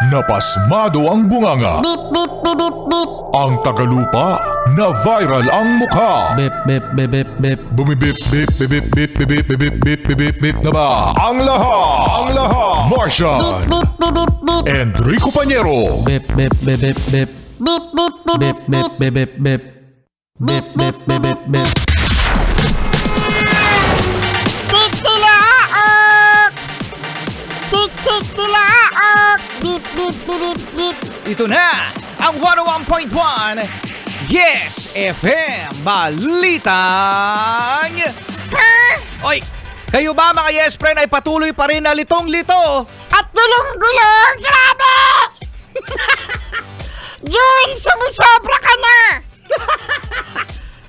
napasmado ang bunganga. Beep, beep, beep, beep, beep. Ang tagalupa, na viral ang mukha. Bip, bip, bip, bip, bip. Bumibip, bip, bip, bip, bip, bip, bip, bip, bip, bip, bip, bip na ba? Ang lahat, Martian, Beep, beep, beep, beep. Enrico Pañero, Bip, bip, bip, bip, bip. Beep, beep, beep, Bip, bip, bip, bip, bip. Bip, bip, bip, bip, bip. Titilaok! Titilaok! Beep, beep, beep, beep, beep. Ito na ang 101.1 Yes FM Balitang Oy, kayo ba mga Yes Friend ay patuloy pa rin na litong-lito? At gulong-gulong! Grabe! June, sumusobra ka na!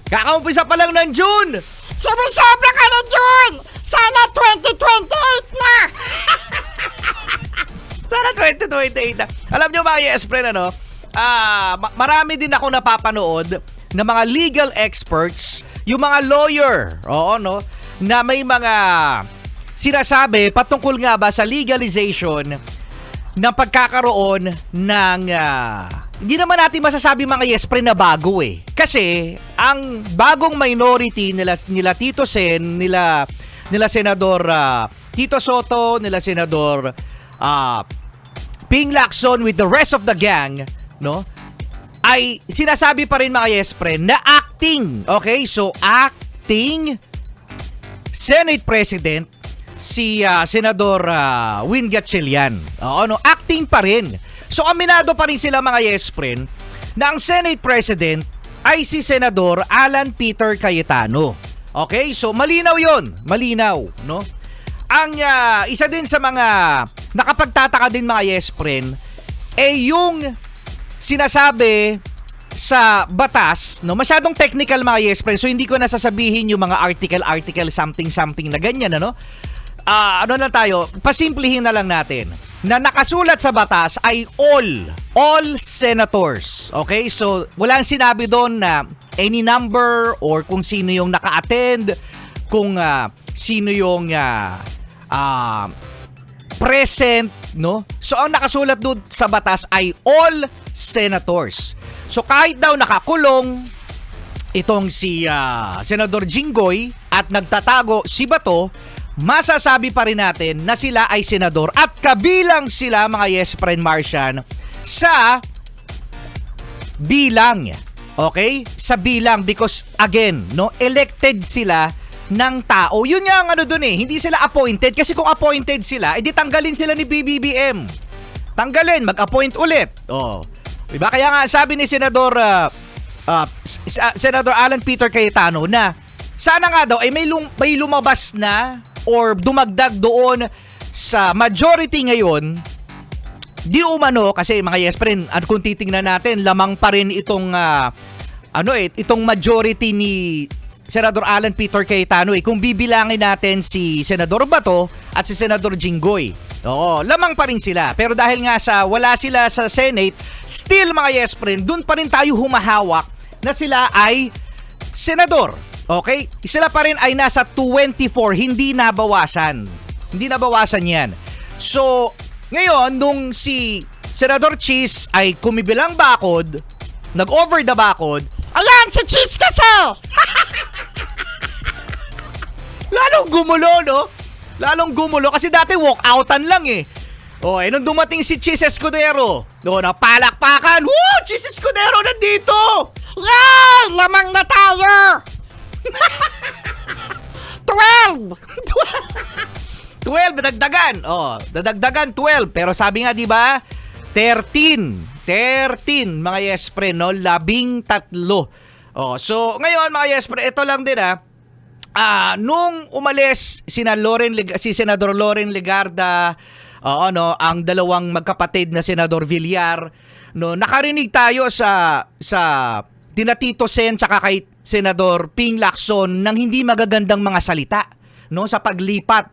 Kakaumpisa pa lang ng June! Sumusobra ka na, June! Sana 2028 na! Sana 2028 na. Alam nyo mga Yes Friend, ano? Marami din ako napapanood na mga legal experts, yung mga lawyer, oo, no? Na may mga sinasabi patungkol nga ba sa legalization ng pagkakaroon ng hindi naman natin masasabi mga Yes Friend na bago eh. Kasi ang bagong minority nila Tito Sen, nila Senador Tito Soto, nila Senador Ping Lacson with the rest of the gang, no? Ay sinasabi pa rin mga Yes Friend na acting, okay? So acting Senate President si Senador Win Gatchalian. Oo, no? Acting pa rin. So aminado pa rin sila mga Yes Friend na ang Senate President ay si Senador Alan Peter Cayetano. Okay? So malinaw 'yon, malinaw, no? Ang isa din sa mga nakapagtataka din mga Yes Friend yung sinasabi sa batas, no? Masyadong technical mga Yes Friend. So hindi ko na sasabihin yung mga article something na ganyan, ano? Ano lang tayo, pasimplihin na lang natin. Na nakasulat sa batas ay all senators. Okay? So walang sinabi doon na any number or kung sino yung naka-attend, kung sino yung present, no? So ang nakasulat doon sa batas ay all senators. So kahit daw nakakulong itong si Senador Jinggoy at nagtatago si Bato, masasabi pa rin natin na sila ay senador at kabilang sila mga Yes Friend Martian sa bilang. Okay? Sa bilang because again, no, elected sila ng tao. Yun nga ang ano dun eh, hindi sila appointed kasi kung appointed sila, edi tanggalin sila ni BBBM. Tanggalin, mag-appoint ulit. Oh. Diba? Kaya nga sabi ni Senador Senador Alan Peter Cayetano na sana nga daw ay may lumabas na or dumagdag doon sa majority ngayon, di umano kasi mga Yes Friend, at kung titingnan natin, lamang pa rin itong itong majority ni Senador Alan Peter Cayetano kung bibilangin natin si Senador Bato at si Senador Jinggoy. Oo, lamang pa rin sila. Pero dahil nga wala sila sa Senate, still mga Yes Friend, dun pa rin tayo humahawak na sila ay senador. Okay? Sila pa rin ay nasa 24, hindi nabawasan. Hindi nabawasan yan. So, ngayon, nung si Senador Cheese ay kumibilang bakod, nag-over the bakod, Ayan, si Cheese kasi! lalong gumulo, no? Lalong gumulo kasi dati walk-outan lang eh. Nung dumating si Cheese Escudero, napalakpakan, woo! Cheese Escudero nandito! Yay! Lamang na tayo! 12! 12, dadagdagan. Dadagdagan 12. Pero sabi nga, di ba? 13 mga Yes Friend, no? 13. So, ngayon mga Yes Friend, ito lang din nung umalis si Senador Loren Legarda, ang dalawang magkapatid na Senador Villar, no, nakarinig tayo sa Tito Sen tsaka kay Senador Ping Lacson ng hindi magagandang mga salita, no, sa paglipat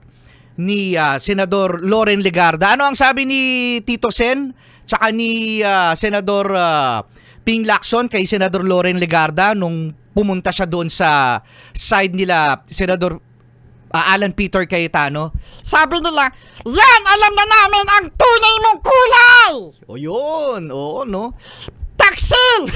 ni Senador Loren Legarda. Ano ang sabi ni Tito Sen tsaka ni Senador Ping Lacson kay Senador Loren Legarda nung pumunta siya doon sa side nila Senador Alan Peter Cayetano? Sabi nila, yan, alam na namin ang tunay mong kulay! no? Taksil!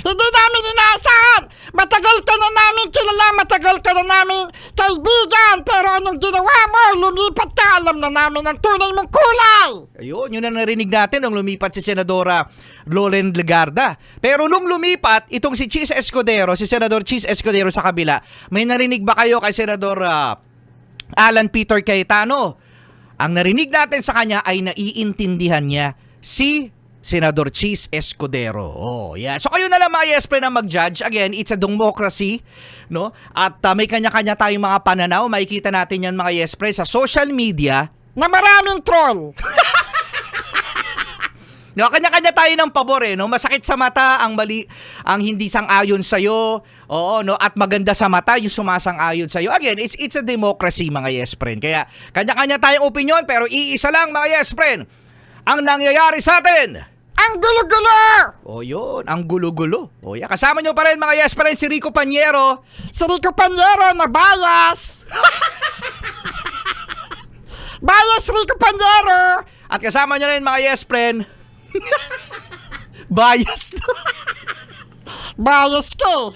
Hindi namin inaasahan. Matagal ka na namin kilala, matagal ka na namin kaibigan. Pero anong ginawa mo? Lumipat ka, alam na namin ang tunay mong kulay. Ayun, yun ang narinig natin nung lumipat si Senadora Loren Legarda. Pero nung lumipat, itong si Chis Escudero, si Senador Chis Escudero sa kabila, may narinig ba kayo kay Senador Alan Peter Cayetano? Ang narinig natin sa kanya ay naiintindihan niya si Senador Chis Escudero. Oh, yeah. So kayo na lang mga yes, na mag-judge. Again, it's a democracy, no? At may kanya-kanya tayong mga pananaw. Makikita natin yan mga yes, sa social media Na maraming troll. No, kanya-kanya tayo ng pabor no? Masakit sa mata ang mali, ang hindi sang-ayon sa iyo. Oo, no? At maganda sa mata yung sumasang-ayon sa iyo. Again, it's a democracy mga yes, Kaya kanya-kanya tayong opinion pero iisa lang mga yes, ang nangyayari sa atin. Ang gulo-gulo. O yun, ang gulo-gulo. O yeah. Kasama nyo pa rin mga yes, si Rico Panyero. Si Rico Panyero na bias. Bias Rico Panyero. At kasama nyo rin mga yes, bias. Bias ko.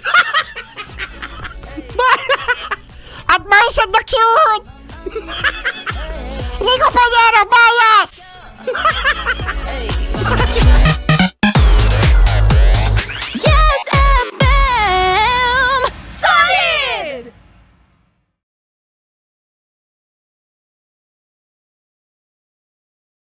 At Marcia the Cute. Rico Panyero, bias.